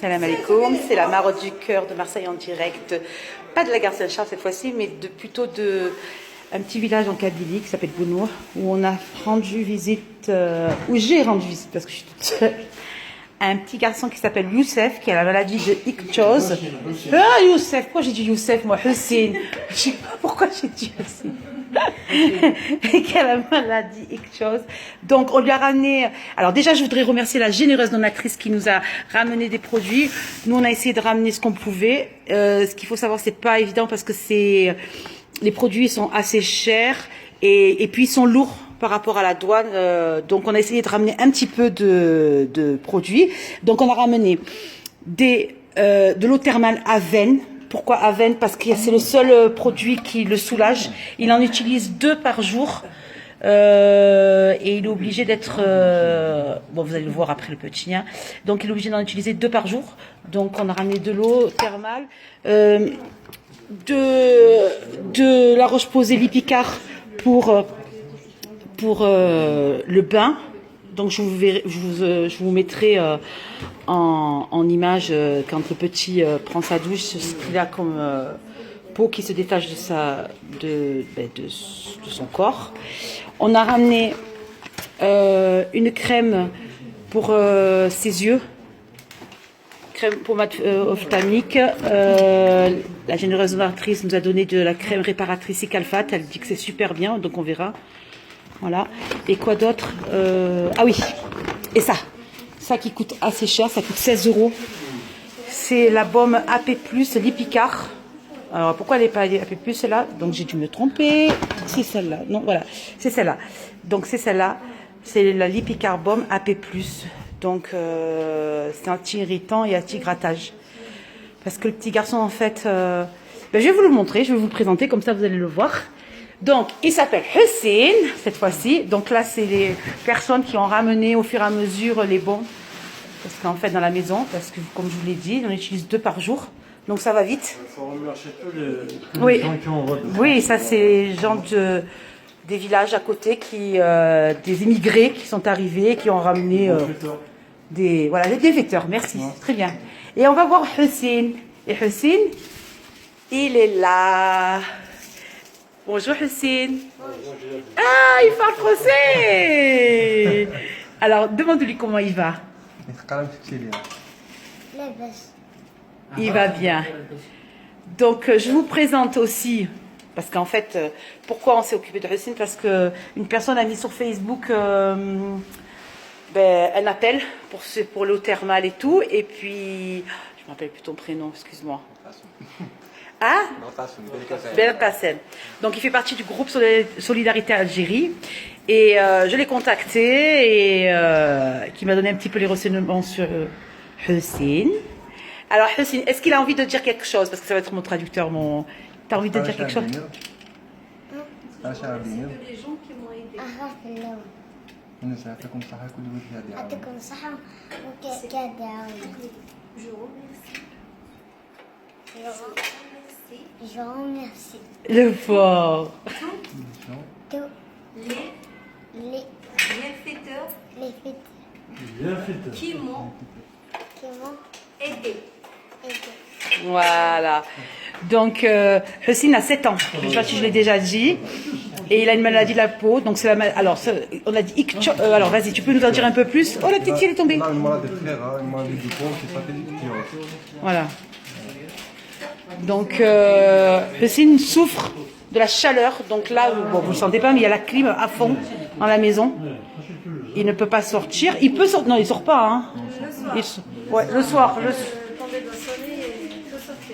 Salam alaikum, c'est la Marotte du cœur de Marseille en direct, pas de la gare Saint-Charles cette fois-ci, mais plutôt de un petit village en Kabylie qui s'appelle Bounour, où on a rendu visite, où j'ai rendu visite parce que je suis toute seule, à un petit garçon qui s'appelle Youssef, qui a la maladie de Ichthyosis. Ah Youssef, pourquoi j'ai dit Youssef, moi Hussein, je sais pas pourquoi j'ai dit Hussein. Et qui a la maladie Ichthyosis. Donc on lui a ramené. Alors déjà je voudrais remercier la généreuse donatrice qui nous a ramené des produits. Nous on a essayé de ramener ce qu'on pouvait. Ce qu'il faut savoir, c'est pas évident parce que les produits sont assez chers et puis ils sont lourds par rapport à la douane. Donc on a essayé de ramener un petit peu de produits. Donc on a ramené de l'eau thermale Aven. Pourquoi Aven? Parce que c'est le seul produit qui le soulage. Il en utilise 2 par jour. Et il est obligé d'être... bon, vous allez le voir après le petit. Hein. Donc, il est obligé d'en utiliser 2 par jour. Donc, on a ramené de l'eau thermale. De la roche-posée Lipicard pour le bain. Donc je vous mettrai en image quand le petit prend sa douche, ce qu'il a comme peau qui se détache de son corps. On a ramené une crème pour ses yeux, crème pommade ophtalmique. La généreuse donatrice nous a donné de la crème réparatrice Icalfat. Elle dit que c'est super bien, donc on verra. Voilà. Et quoi d'autre? Ah oui. Et ça qui coûte assez cher, ça coûte 16 €. C'est la baume AP+, Lipicard. Alors pourquoi elle n'est pas AP+, celle-là? Donc j'ai dû me tromper. C'est celle-là. Non, voilà. C'est celle-là. Donc c'est celle-là. C'est la Lipicard baume AP+. Donc c'est anti-irritant et anti-grattage. Parce que le petit garçon, en fait... je vais vous le montrer, je vais vous le présenter, comme ça vous allez le voir. Donc, il s'appelle Hussein, cette fois-ci. Donc là, c'est les personnes qui ont ramené au fur et à mesure les bons. Parce qu'en fait, dans la maison, parce que comme je vous l'ai dit, on utilise 2 par jour. Donc ça va vite. Il faut remercier tous les gens qui ont voté. Oui, ça c'est les gens des villages à côté, des immigrés qui sont arrivés, qui ont ramené des vecteurs. Merci, ouais. Très bien. Et on va voir Hussein. Et Hussein, il est là. Bonjour Hussein. Ah, il parle français. Alors, demande-lui comment il va. Il va bien. Donc, je vous présente aussi, parce qu'en fait, pourquoi on s'est occupé de Hussein? Parce qu'une personne a mis sur Facebook un appel pour l'eau thermale et tout. Et puis, je ne me rappelle plus ton prénom, excuse-moi. Ah, Belkacem. Donc il fait partie du groupe Solidarité Algérie et je l'ai contacté et qui m'a donné un petit peu les renseignements sur Hussein. Alors Hussein, est-ce qu'il a envie de dire quelque chose? Parce que ça va être mon traducteur. T'as envie de dire quelque chose? Les gens qui m'ont aidé. Je remercie. Le fort. Tous Les bienfaiteurs qui m'ont aidé. Voilà. Donc, Hussein a 7 ans. Je ne sais pas si je l'ai déjà dit. Et il a une maladie de la peau. Donc, c'est la maladie. Alors, on a dit alors, vas-y, tu peux nous en dire un peu plus? Oh, la petite fille, elle est tombée. Non, une maladie de frère, une maladie du corps qui s'appelle Ichthyosis. Voilà. Donc, Hussein souffre de la chaleur. Donc là, bon, vous ne le sentez pas, mais il y a la clim à fond dans la maison. Il ne peut pas sortir. Il peut sortir. Non, il ne sort pas. Hein. Le soir.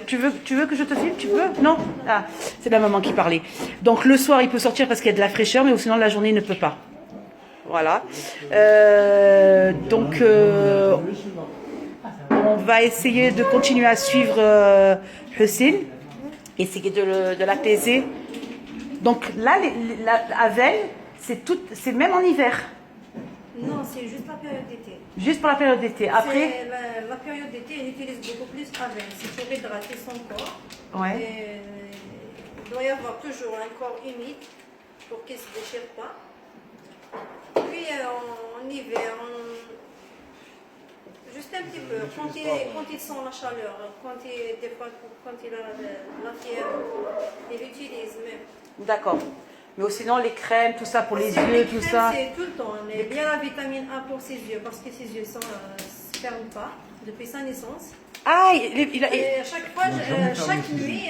Tu veux que je te filme? Tu peux? Non? Ah, c'est la maman qui parlait. Donc le soir, il peut sortir parce qu'il y a de la fraîcheur, mais sinon la journée, il ne peut pas. Voilà. Donc, on va essayer de continuer à suivre Hussein, essayer de l'apaiser. Donc là, la veille, c'est même en hiver. Non, c'est juste la période d'été. Juste pour la période d'été. Après, la période d'été, elle utilise beaucoup plus Aven. C'est pour hydrater son corps. Ouais. Et il doit y avoir toujours un corps humide pour qu'il ne se déchire pas. Puis en hiver, Juste un petit peu. Quand il sent la chaleur, des fois, quand il a la fièvre, il utilise même. D'accord. Mais sinon, les crèmes, tout ça pour les C'est- yeux, tout crèmes, ça. C'est tout le temps. Mais bien la vitamine A pour ses yeux, parce que ses yeux ne se ferment pas depuis sa naissance. Ah, il a- Et à chaque fois, chaque nuit,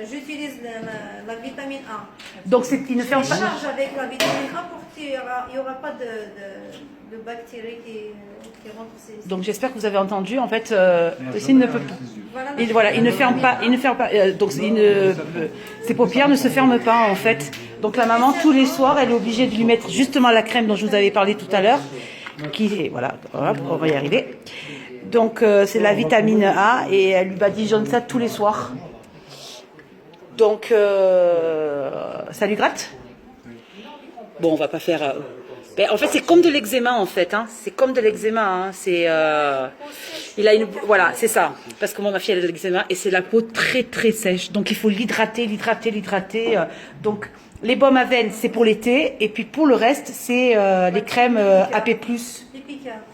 j'utilise la vitamine A. donc il ne Je ferme pas. charge avec la vitamine A pour qu'il n'y aura pas de bactéries qui rentrent. Donc j'espère que vous avez entendu. En fait, Mais il ne peut pas. Voilà, Il ne ferme pas. Il ne ferme pas. Donc ses paupières ne se ferment pas en fait. Donc la maman tous les soirs, elle est obligée de lui mettre justement la crème dont je vous avais parlé tout à l'heure. Voilà, hop, on va y arriver. Donc c'est la vitamine A et elle lui badigeonne ça tous les soirs. Donc ça lui gratte. Bon, on va pas faire. En fait, c'est comme de l'eczéma en fait. Hein. C'est comme de l'eczéma. Hein. Il a voilà, c'est ça. Parce que moi, ma fille elle a de l'eczéma et c'est la peau très très sèche. Donc il faut l'hydrater. Donc les baumes à veine, c'est pour l'été et puis pour le reste, c'est les crèmes AP+.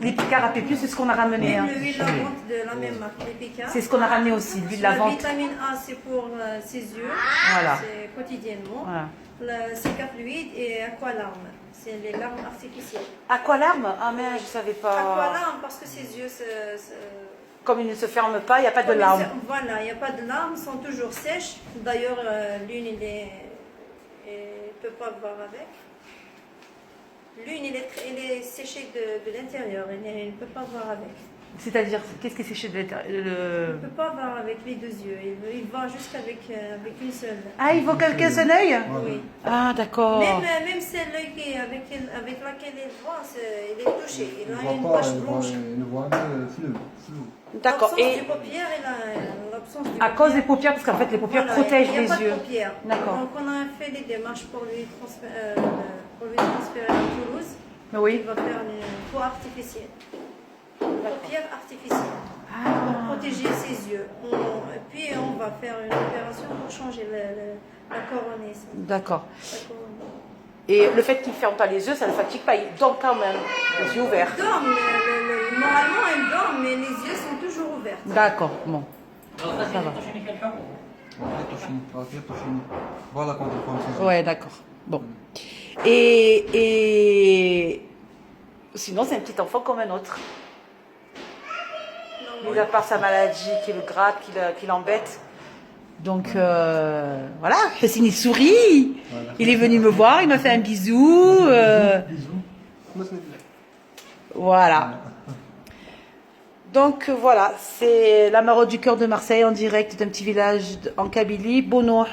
Les Picard AP+, c'est ce qu'on a ramené. Hein. Même l'huile lavante de la même marque, les Picard. C'est ce qu'on a ramené aussi, l'huile La lavante. vitamine A, c'est pour ses yeux. Voilà. C'est quotidiennement. Voilà. Le Cica-Fluide et Aqualarme. C'est les larmes artificielles. Aqualarme? Ah mais je savais pas. Aqualarme parce que ses yeux Comme ils ne se ferment pas, il n'y a pas de Comme larmes. Voilà, il n'y a pas de larmes, sont toujours sèches. D'ailleurs, l'une, il ne peut pas voir avec. L'une, il est séchée de l'intérieur, il ne peut pas voir avec. C'est-à-dire, qu'est-ce qui est séché de l'intérieur? Il ne peut pas voir avec les deux yeux, il voit juste avec une seule. Ah, il vaut qu'un seul œil? Oui. Ah, d'accord. Même celle avec laquelle il voit, il est touché. Il a une tache blanche. Il ne voit que flou. D'accord. L'absence Et des paupières, l'absence du à cause des paupières, parce qu'en fait, les paupières Voilà, protègent il n'y les a pas yeux. de paupières. D'accord. Donc on a fait des démarches pour lui transférer à Toulouse. Oui. Il va faire une peau artificielle. Paupières artificielles. Ah. Pour protéger ses yeux. Et puis on va faire une opération pour changer la coronée. D'accord. La coronée. Et le fait qu'il ne ferme pas les yeux, ça ne le fatigue pas. Il dort quand même, les yeux ouverts. Il dort, normalement elle dort, mais les yeux sont toujours ouverts. D'accord, bon. Ça va. Voilà quand il prend ses yeux. Ouais, d'accord. Bon. Et sinon, c'est un petit enfant comme un autre. Mis à part sa maladie qui le gratte, qui l'embête. Donc voilà, Yassine il sourit. Voilà. Il est venu me voir, il m'a fait un bisou. Bisous. Voilà. Donc voilà, c'est la Maraude du cœur de Marseille en direct d'un petit village en Kabylie, Bono.